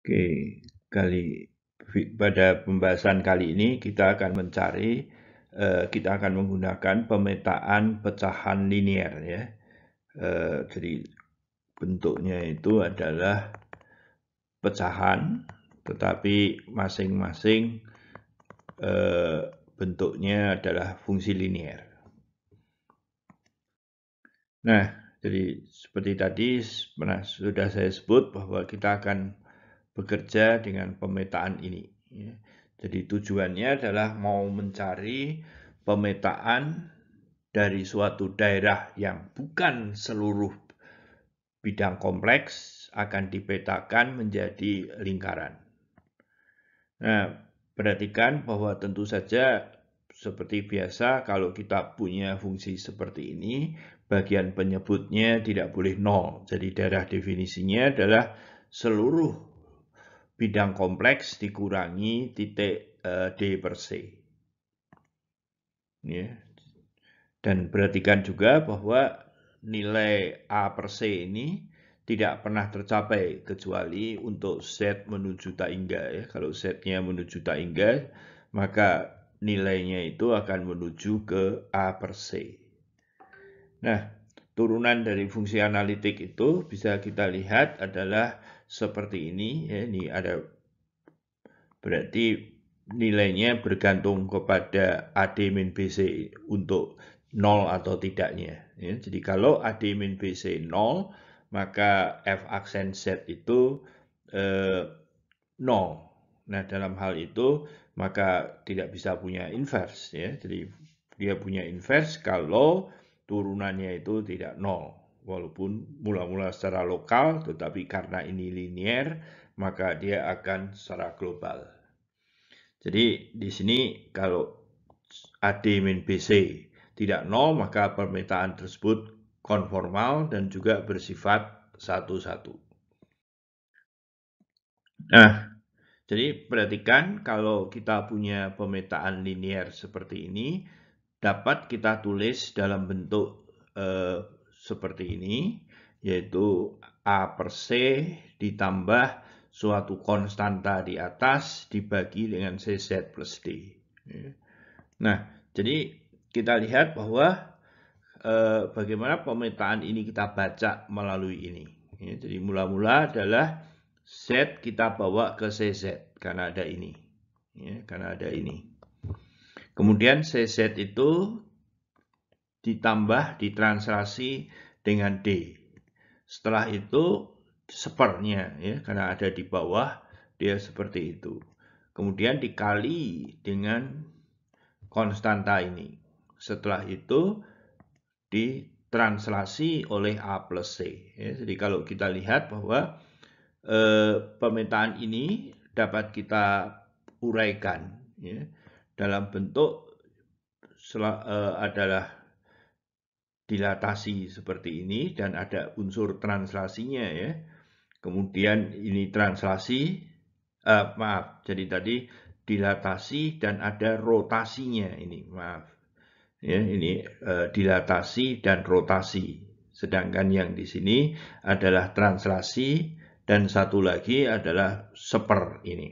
Oke, pada pembahasan kali ini kita akan kita akan menggunakan pemetaan pecahan linier ya. Jadi bentuknya itu adalah pecahan, tetapi masing-masing bentuknya adalah fungsi linier. Nah, jadi seperti tadi sudah saya sebut bahwa kita akan bekerja dengan pemetaan ini. Jadi tujuannya adalah mau mencari pemetaan dari suatu daerah yang bukan seluruh bidang kompleks akan dipetakan menjadi lingkaran. Nah, perhatikan bahwa tentu saja seperti biasa kalau kita punya fungsi seperti ini, bagian penyebutnya tidak boleh nol. Jadi daerah definisinya adalah seluruh bidang kompleks dikurangi titik D per C. Ya. Dan perhatikan juga bahwa nilai A per C ini tidak pernah tercapai kecuali untuk Z menuju tak hingga. Ya. Kalau Z-nya menuju tak hingga, maka nilainya itu akan menuju ke A per C. Nah, turunan dari fungsi analitik itu bisa kita lihat adalah seperti ini. Ya. Ini ada berarti nilainya bergantung kepada AD min BC untuk 0 atau tidaknya. Ya, jadi kalau AD min BC 0, maka F aksen Z itu 0. Nah, dalam hal itu maka tidak bisa punya inverse. Ya. Jadi dia punya inverse kalau turunannya itu tidak 0. Walaupun mula-mula secara lokal, tetapi karena ini linear, maka dia akan secara global. Jadi di sini kalau AD min BC tidak 0, maka permetaan tersebut konformal dan juga bersifat satu-satu. Nah, jadi perhatikan kalau kita punya pemetaan linier seperti ini, dapat kita tulis dalam bentuk seperti ini, yaitu A per C ditambah suatu konstanta di atas dibagi dengan CZ plus D. Nah, jadi kita lihat bahwa bagaimana pemetaan ini kita baca melalui ini. Jadi mula-mula adalah Z kita bawa ke CZ karena ada ini. Karena ada ini. Kemudian CZ itu ditambah ditranslasi dengan D. Setelah itu sepernya ya, karena ada di bawah dia seperti itu. Kemudian dikali dengan konstanta ini. Setelah itu ditranslasi oleh A plus C. Ya, jadi kalau kita lihat bahwa pemetaan ini dapat kita uraikan ya, dalam bentuk adalah dilatasi seperti ini dan ada unsur translasinya ya. Kemudian ini translasi, jadi tadi dilatasi dan ada rotasinya ini, maaf. Ya, ini dilatasi dan rotasi. Sedangkan yang di sini adalah translasi dan satu lagi adalah seper ini.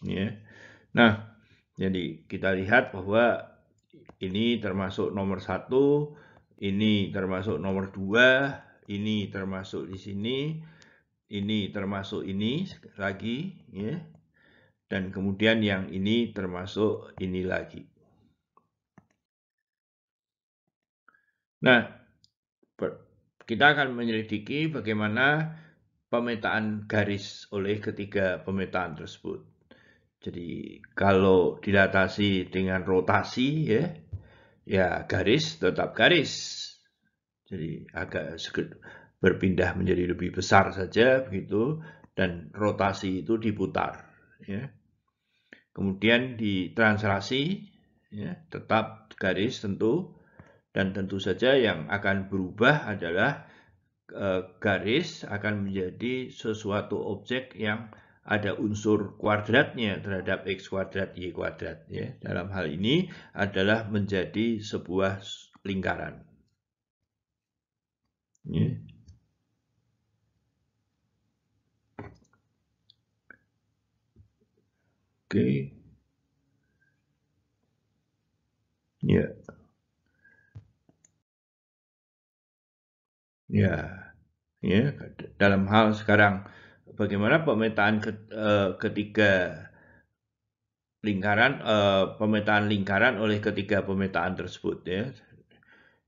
Ya. Nah, jadi kita lihat bahwa ini termasuk nomor 1, ini termasuk nomor 2, ini termasuk di sini, ini termasuk ini lagi, ya. Dan kemudian yang ini termasuk ini lagi. Nah, kita akan menyelidiki bagaimana pemetaan garis oleh ketiga pemetaan tersebut. Jadi kalau dilatasi dengan rotasi ya garis tetap garis. Jadi agak berpindah menjadi lebih besar saja begitu dan rotasi itu diputar ya. Kemudian ditranslasi ya, tetap garis tentu dan tentu saja yang akan berubah adalah garis akan menjadi sesuatu objek yang ada unsur kuadratnya terhadap x kuadrat y kuadrat ya. Dalam hal ini adalah menjadi sebuah lingkaran. Ya. Oke. Ya. Ya. Ya, dalam hal sekarang bagaimana ketiga pemetaan lingkaran oleh ketiga pemetaan tersebut ya.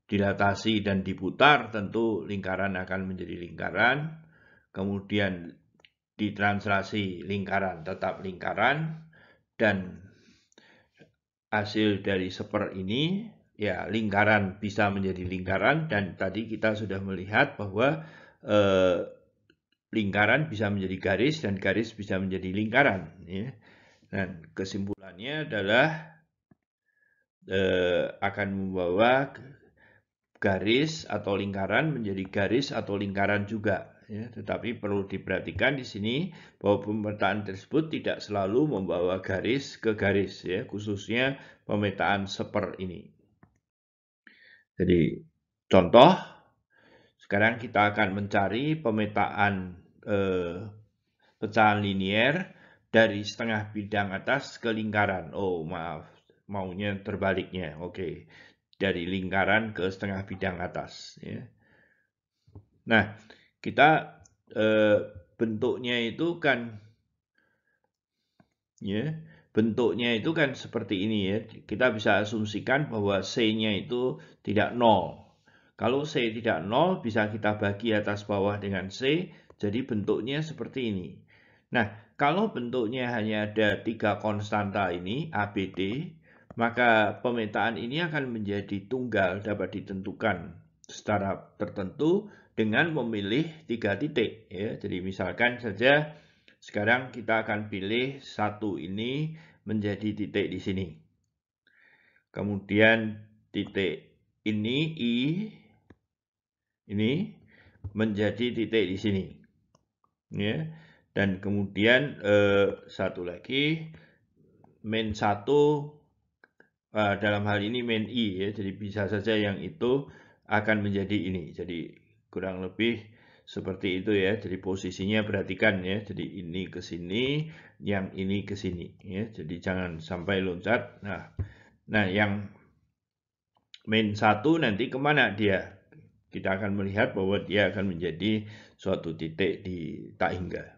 Dilatasi dan diputar, tentu lingkaran akan menjadi lingkaran. Kemudian ditranslasi lingkaran tetap lingkaran, dan hasil dari seper ini ya lingkaran bisa menjadi lingkaran, dan tadi kita sudah melihat bahwa lingkaran bisa menjadi garis dan garis bisa menjadi lingkaran ya. Dan kesimpulannya adalah akan membawa garis atau lingkaran menjadi garis atau lingkaran juga ya. Tetapi perlu diperhatikan di sini bahwa pemetaan tersebut tidak selalu membawa garis ke garis ya, khususnya pemetaan seper ini. Jadi contoh, sekarang kita akan mencari pemetaan pecahan linier dari setengah bidang atas ke lingkaran. Oh maaf, maunya terbaliknya. Oke. Dari lingkaran ke setengah bidang atas ya. Nah, kita bentuknya itu kan ya, bentuknya itu kan seperti ini ya. Kita bisa asumsikan bahwa C-nya itu tidak 0. Kalau C tidak 0, bisa kita bagi atas bawah dengan C, jadi bentuknya seperti ini. Nah, kalau bentuknya hanya ada 3 konstanta ini, A, B, D, maka pemetaan ini akan menjadi tunggal, dapat ditentukan secara tertentu dengan memilih 3 titik. Ya. Jadi misalkan saja sekarang kita akan pilih satu ini menjadi titik di sini. Kemudian titik ini, I, ini menjadi titik di sini. Ya. Dan kemudian satu lagi, min 1, dalam hal ini min I ya, jadi bisa saja yang itu akan menjadi ini. Jadi kurang lebih seperti itu ya. Jadi posisinya perhatikan ya. Jadi ini ke sini, yang ini ke sini ya. Jadi jangan sampai loncat. Nah yang min 1 nanti kemana dia? Kita akan melihat bahwa dia akan menjadi suatu titik di tak hingga.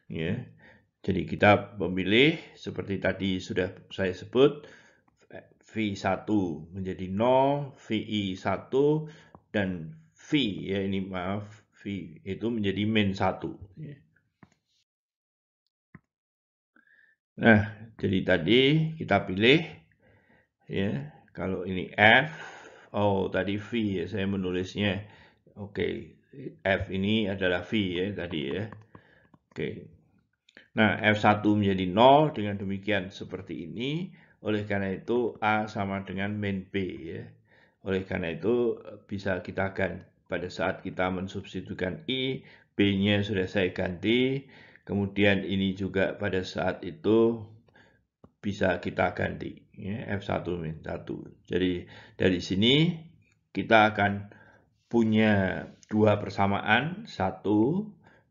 Ya. Jadi kita memilih seperti tadi sudah saya sebut, V1 menjadi 0, VI1, dan V ya ini maaf, V itu menjadi min 1. Nah, jadi tadi kita pilih ya, kalau ini F, oh tadi V ya, saya menulisnya. Oke, F ini adalah V ya tadi ya. Oke. Nah, F1 menjadi 0, dengan demikian seperti ini. Oleh karena itu A sama dengan min B ya. Oleh karena itu bisa kita ganti pada saat kita mensubstitusikan I, B-nya sudah saya ganti. Kemudian ini juga pada saat itu bisa kita ganti ya, F1 min 1. Jadi dari sini kita akan punya dua persamaan, 1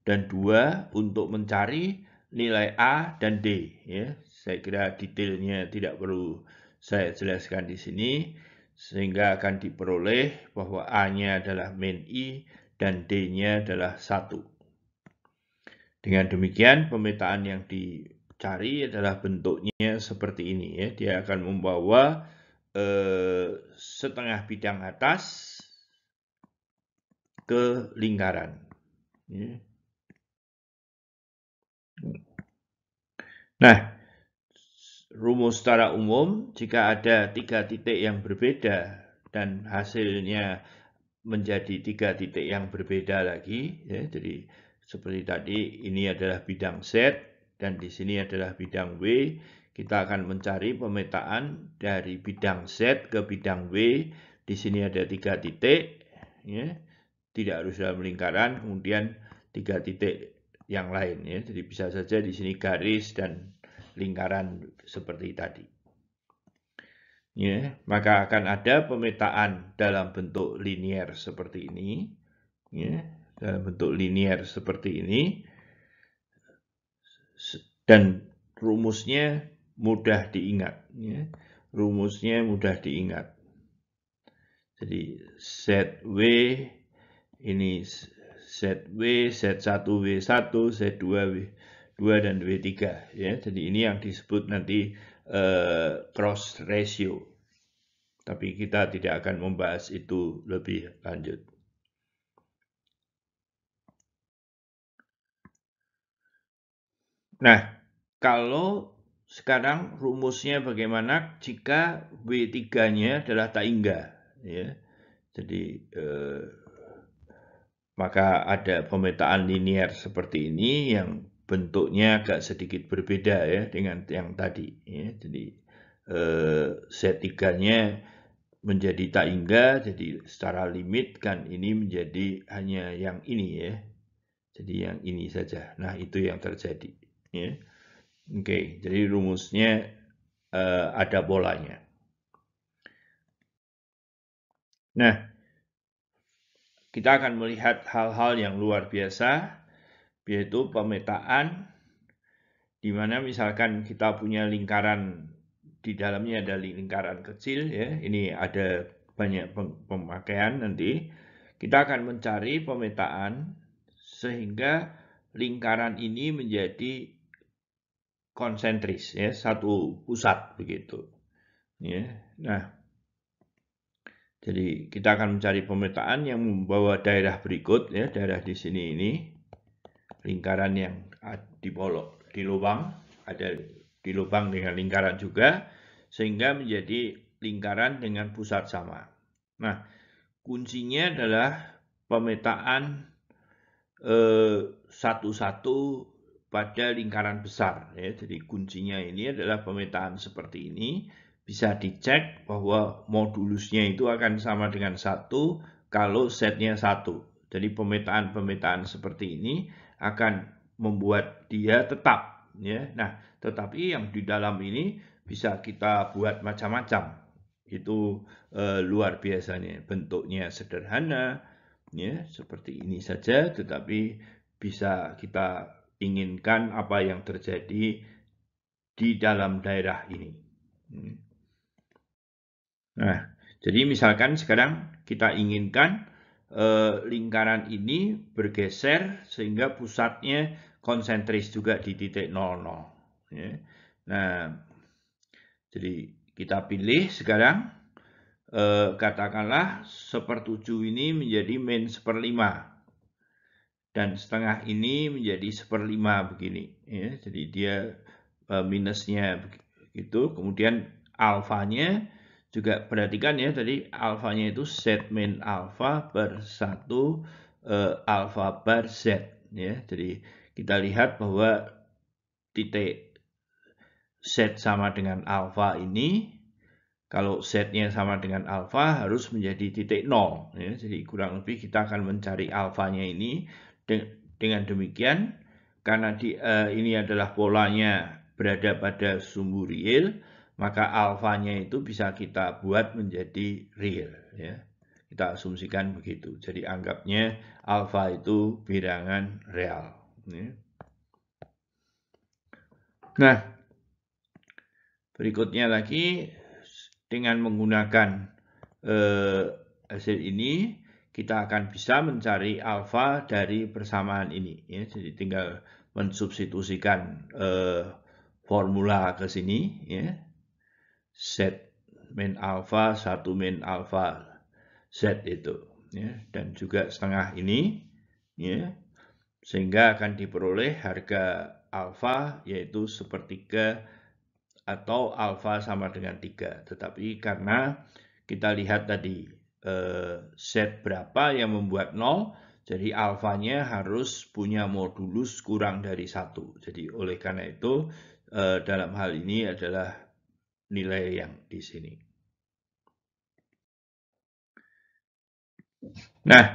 dan 2 untuk mencari nilai A dan D ya. Saya kira detailnya tidak perlu saya jelaskan di sini, sehingga akan diperoleh bahwa A-nya adalah min I dan D-nya adalah 1. Dengan demikian pemetaan yang dicari adalah bentuknya seperti ini ya. Dia akan membawa setengah bidang atas ke lingkaran. Ya. Nah, rumus secara umum, jika ada 3 titik yang berbeda dan hasilnya menjadi 3 titik yang berbeda lagi, ya, jadi seperti tadi ini adalah bidang Z dan di sini adalah bidang W, kita akan mencari pemetaan dari bidang Z ke bidang W. Di sini ada 3 titik, ya, tidak harus dalam lingkaran, kemudian 3 titik yang lain, ya, jadi bisa saja di sini garis dan lingkaran seperti tadi. Ya, maka akan ada pemetaan dalam bentuk linier seperti ini. Ya, dalam bentuk linier seperti ini. Dan rumusnya mudah diingat. Ya. Rumusnya mudah diingat. Jadi ZW ini ZW, Z1 W1, Z2 W2 dan W3 ya. Jadi ini yang disebut nanti cross ratio. Tapi kita tidak akan membahas itu lebih lanjut. Nah, kalau sekarang rumusnya bagaimana jika W3-nya adalah taingga ya. Jadi maka ada pemetaan linear seperti ini yang bentuknya agak sedikit berbeda ya dengan yang tadi ya. Jadi Z3-nya menjadi taingga, jadi secara limit kan ini menjadi hanya yang ini ya. Jadi yang ini saja. Nah, itu yang terjadi ya. Oke, jadi rumusnya ada polanya. Nah, kita akan melihat hal-hal yang luar biasa, yaitu pemetaan, di mana misalkan kita punya lingkaran, di dalamnya ada lingkaran kecil, ya. Ini ada banyak pemakaian nanti. Kita akan mencari pemetaan sehingga lingkaran ini menjadi konsentris, ya, satu pusat begitu. Ya. Nah, jadi kita akan mencari pemetaan yang membawa daerah berikut, ya, daerah di sini ini, lingkaran yang di lubang, ada di lubang dengan lingkaran juga, sehingga menjadi lingkaran dengan pusat sama. Nah, kuncinya adalah pemetaan satu-satu pada lingkaran besar. Ya. Jadi kuncinya ini adalah pemetaan seperti ini. Bisa dicek bahwa modulusnya itu akan sama dengan 1 kalau setnya 1. Jadi pemetaan-pemetaan seperti ini akan membuat dia tetap. Ya. Nah, tetapi yang di dalam ini bisa kita buat macam-macam. Itu luar biasanya. Bentuknya sederhana, ya, seperti ini saja, tetapi bisa kita inginkan apa yang terjadi di dalam daerah ini. Nah, jadi misalkan sekarang kita inginkan lingkaran ini bergeser sehingga pusatnya konsentris juga di titik 00. Ya. Nah, jadi kita pilih sekarang katakanlah 1/7 ini menjadi min 1/5 dan setengah ini menjadi 1/5 begini ya. Jadi dia minusnya begitu. Kemudian alfanya juga perhatikan ya, tadi alfanya itu Z min alfa per 1 alfa bar Z ya. Jadi kita lihat bahwa titik Z sama dengan alfa ini, kalau Z-nya sama dengan alfa harus menjadi titik 0. Ya. Jadi kurang lebih kita akan mencari alfanya ini. Dengan demikian, karena ini adalah polanya berada pada sumbu real, maka alfanya itu bisa kita buat menjadi real. Ya. Kita asumsikan begitu. Jadi anggapnya alfa itu bilangan real. Ya. Nah, berikutnya lagi, dengan menggunakan hasil ini, kita akan bisa mencari alfa dari persamaan ini. Ya. Jadi tinggal mensubstitusikan formula ke sini. Ya. Z min alfa, 1 min alfa Z itu. Ya. Dan juga setengah ini. Ya. Sehingga akan diperoleh harga alfa yaitu 1/3 atau alfa sama dengan 3. Tetapi karena kita lihat tadi Z berapa yang membuat 0, jadi alfanya harus punya modulus kurang dari 1. Jadi oleh karena itu dalam hal ini adalah nilai yang di sini. Nah,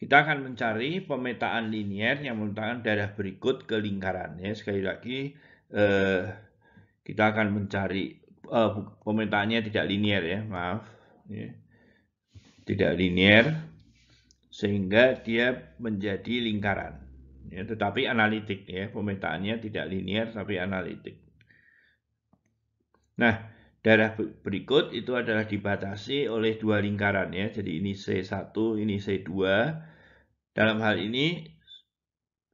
kita akan mencari pemetaan linier yang menggunakan daerah berikut ke lingkaran. Ya, sekali lagi kita akan mencari pemetaannya tidak linier ya, maaf. Ya. Tidak linier sehingga dia menjadi lingkaran. Ya, tetapi analitik ya, pemetaannya tidak linier tapi analitik. Nah, daerah berikut itu adalah dibatasi oleh dua lingkaran ya. Jadi ini C1, ini C2. Dalam hal ini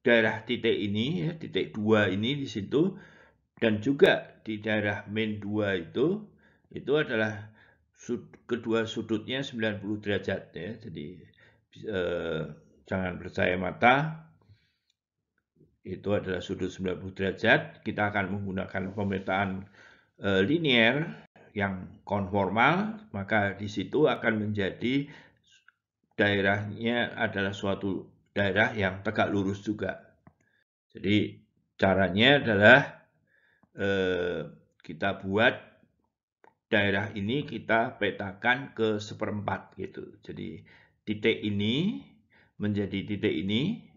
daerah titik ini ya, titik 2 ini di situ, dan juga di daerah min 2 itu adalah kedua sudutnya 90 derajat ya. Jadi jangan percaya mata, itu adalah sudut 90 derajat. Kita akan menggunakan pemetaan linier yang konformal, maka di situ akan menjadi daerahnya adalah suatu daerah yang tegak lurus juga. Jadi caranya adalah kita buat daerah ini kita petakan ke seperempat gitu. Jadi titik ini menjadi titik ini,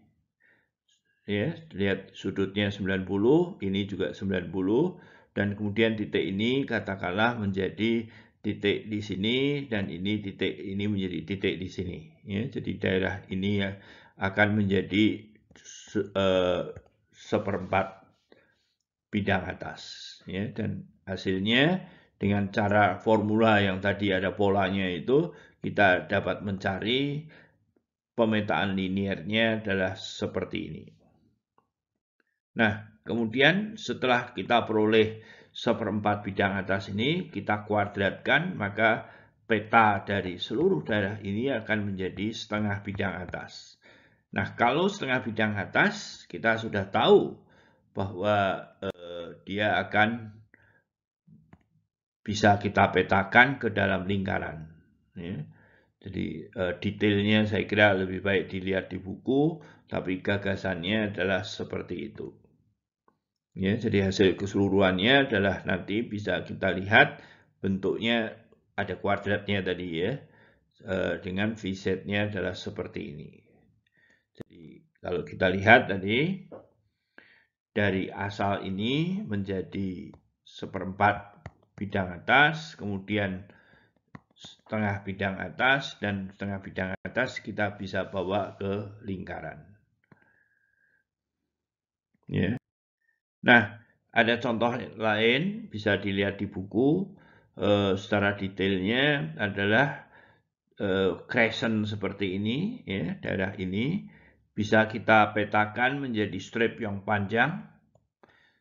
ya, lihat sudutnya 90, ini juga 90, dan kemudian titik ini katakanlah menjadi titik di sini, dan ini titik ini menjadi titik di sini. Ya, jadi daerah ini ya akan menjadi seperempat bidang atas. Ya, dan hasilnya dengan cara formula yang tadi ada polanya itu, kita dapat mencari pemetaan liniernya adalah seperti ini. Nah, kemudian setelah kita peroleh seperempat bidang atas ini, kita kuadratkan, maka peta dari seluruh daerah ini akan menjadi setengah bidang atas. Nah, kalau setengah bidang atas, kita sudah tahu bahwa dia akan bisa kita petakan ke dalam lingkaran. Ya. Jadi detailnya saya kira lebih baik dilihat di buku, tapi gagasannya adalah seperti itu. Ya, jadi hasil keseluruhannya adalah nanti bisa kita lihat bentuknya ada kuadratnya tadi ya, dengan V-setnya adalah seperti ini. Jadi kalau kita lihat tadi dari asal ini menjadi seperempat bidang atas, kemudian setengah bidang atas, dan setengah bidang atas kita bisa bawa ke lingkaran. Ya. Nah, ada contoh lain bisa dilihat di buku secara detailnya adalah crescent seperti ini, ya, daerah ini bisa kita petakan menjadi strip yang panjang.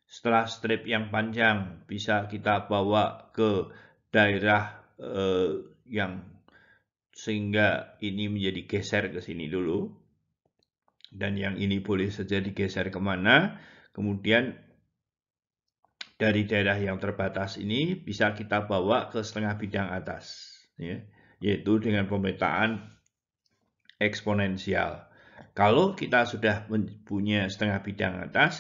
Setelah strip yang panjang bisa kita bawa ke daerah yang sehingga ini menjadi geser ke sini dulu. Dan yang ini boleh saja digeser kemana. Kemudian dari daerah yang terbatas ini bisa kita bawa ke setengah bidang atas. Ya, yaitu dengan pemetaan eksponensial. Kalau kita sudah punya setengah bidang atas,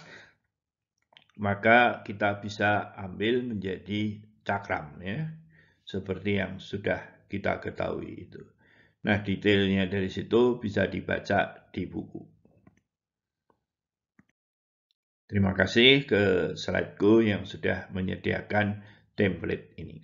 maka kita bisa ambil menjadi cakram, ya, seperti yang sudah kita ketahui itu. Nah, detailnya dari situ bisa dibaca di buku. Terima kasih ke slideku yang sudah menyediakan template ini.